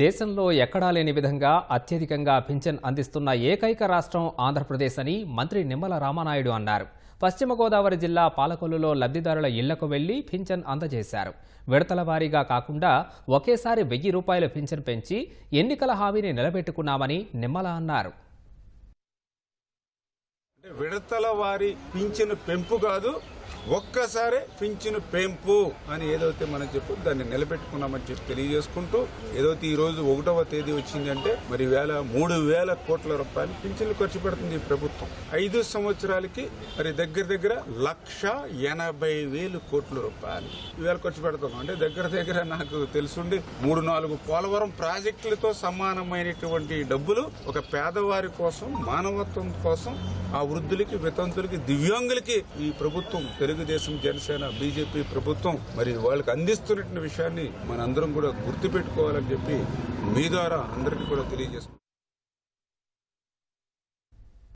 దేశంలో ఎక్కడా లేని విధంగా అత్యధికంగా పింఛన్ అందిస్తున్న ఏకైక రాష్ట్రం ఆంధ్రప్రదేశ్ అని మంత్రి నిమ్మల రామానాయుడు అన్నారు. పశ్చిమ గోదావరి జిల్లా పాలకొల్లులో లబ్ధిదారుల ఇళ్లకు వెళ్లి పింఛన్ అందజేశారు. విడతల వారీగా కాకుండా ఒకేసారి 1000 రూపాయల పింఛన్ పెంచి ఎన్నికల హామీని నిలబెట్టుకున్నామని నిమ్మల అన్నారు. విడతల వారి పింఛను పెంపు కాదు, ఒక్కసారే పింఛను పెంపు అని ఏదైతే మనం చెప్పు దాన్ని నిలబెట్టుకున్నామని చెప్పి తెలియజేసుకుంటూ ఏదైతే ఈ రోజు 1వ తేదీ వచ్చిందంటే మరి 3,000 కోట్ల రూపాయలు పింఛన్లు ఖర్చు పెడుతుంది ఈ ప్రభుత్వం. 5 సంవత్సరాలకి మరి దగ్గర 1,80,000 కోట్ల రూపాయలు ఈవేళ ఖర్చు పెడతాం. అంటే దగ్గర నాకు తెలుసుండి 3-4 పోలవరం ప్రాజెక్టులతో సమానమైనటువంటి డబ్బులు ఒక పేదవారి కోసం, మానవత్వం కోసం, ఆ వృద్ధులకి, వితంతులకి, దివ్యాంగులకి ఈ ప్రభుత్వం తెలుగుదేశం, జనసేన, బీజేపీ ప్రభుత్వం మరి వాళ్ళకి అందిస్తున్న విషయాన్ని మనందరం కూడా గుర్తుపెట్టుకోవాలని చెప్పి మీ ద్వారా అందరికీ కూడా తెలియజేస్తున్నాం.